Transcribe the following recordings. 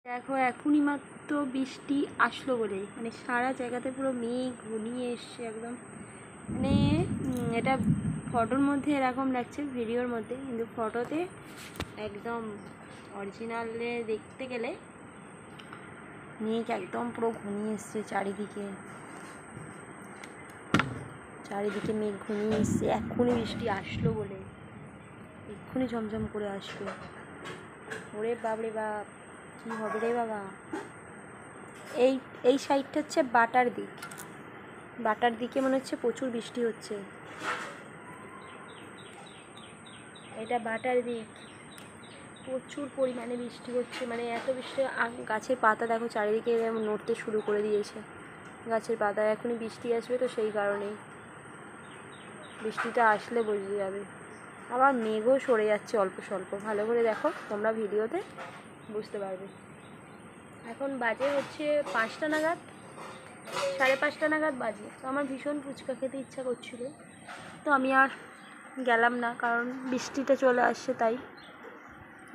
দেখো এখনই মাত্র বৃষ্টি আসলো বলে মানে সারা জায়গাতে পুরো মেঘ ঘনিয়ে এসছে একদম। মানে এটা ফটোর মধ্যে এরকম লাগছে, ভিডিওর মধ্যে, কিন্তু ফটোতে একদম অরিজিনালে দেখতে গেলে মেঘ একদম পুরো ঘনিয়ে এসছে চারিদিকে। চারিদিকে মেঘ ঘনিয়ে এসছে, এক্ষুনি বৃষ্টি আসলো বলে, এক্ষুনি ঝমঝম করে আসলো। ওরে বাবরে বাপ, কী হবে রে বাবা। এই সাইডটা হচ্ছে বাটার দিক, বাটার দিকে মনে হচ্ছে প্রচুর বৃষ্টি হচ্ছে। এটা বাটার দিক, প্রচুর পরিমাণে বৃষ্টি হচ্ছে, মানে এত বৃষ্টি। গাছের পাতা দেখো চারিদিকে নড়তে শুরু করে দিয়েছে, গাছের পাতা। এখনই বৃষ্টি আসবে তো সেই কারণেই, বৃষ্টিটা আসলে বোঝা যাবে। আবার মেঘও সরে যাচ্ছে অল্প স্বল্প, ভালো করে দেখো তোমরা ভিডিওতে বুঝতে পারবে। এখন বাজে হচ্ছে 5টা নাগাদ, 5:30 নাগাদ বাজে। তো আমার ভীষণ ফুচকা খেতে ইচ্ছা করছিল, তো আমি আর গেলাম না, কারণ বৃষ্টিটা চলে আসছে, তাই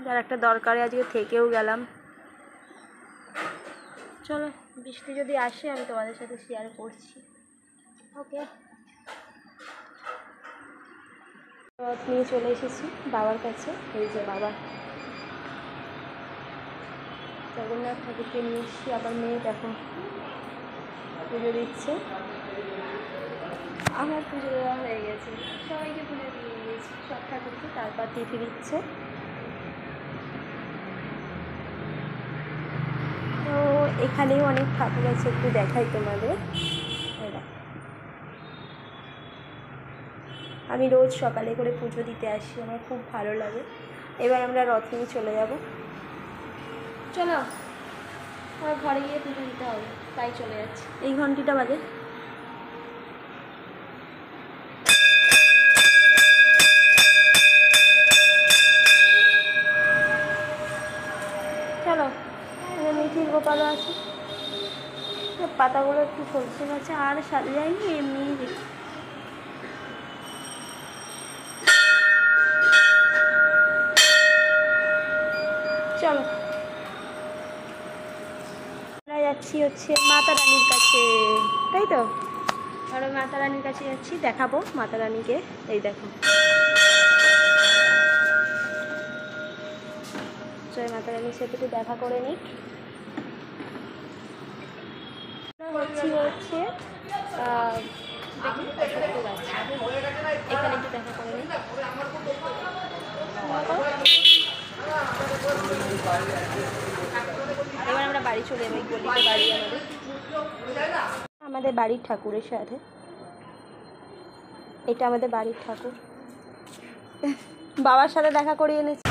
যার একটা দরকারে আজকে থেকেও গেলাম। চলো, বৃষ্টি যদি আসে আমি তোমাদের সাথে শেয়ার করছি। ওকে, রথ নিয়ে চলে এসেছি বাবার কাছে। এই যে বাবা, জগন্নাথ ঠাকুরকে নিয়ে এসেছি। আবার মেয়ে দেখো পুজো দিচ্ছে। আমার পুজো দেওয়া হয়ে গেছে, সবাইকে পুজো দিয়ে দিয়েছি, সব ঠাকুরকে। তারপর তিথি দিচ্ছে। তো এখানেও অনেক ঠাকুর আছে, একটু দেখাই তোমাদের। আমি রোজ সকালে করে পুজো দিতে আসি, আমার খুব ভালো লাগে। এবার আমরা রথ নিয়ে চলে যাব। চলো, আমার ঘরে গিয়ে পুজো দিতে হবে, তাই চলে যাচ্ছি। এই ঘন্টিটা বাজে। চলো, মিঠির গোপালও আছে, পাতাগুলো একটু সরষে গেছে, আর সাথে যায়নি, এমনি। চলো, আমরা যাচ্ছি হচ্ছে মাতা রানীর কাছে, তাই তো? আমরা মাতা রানীর কাছে যাচ্ছি, দেখাবো মাতা রানীকে। এই দেখো, জয় মাতা রানীর সাথে একটু দেখা করে নিই। হচ্ছে দেখি এখানে একটু দেখা করে নিই। এবার আমরা বাড়ি চলে যাবো, গলিতে বাড়ি আমাদের বাড়ির ঠাকুরের সাথে। এটা আমাদের বাড়ির ঠাকুর, বাবার সাথে দেখা করিয়ে এনেছি।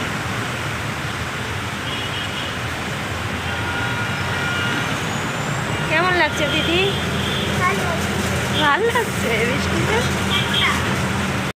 কেমন লাগছে দিদি? ভালো লাগছে বৃষ্টিতে।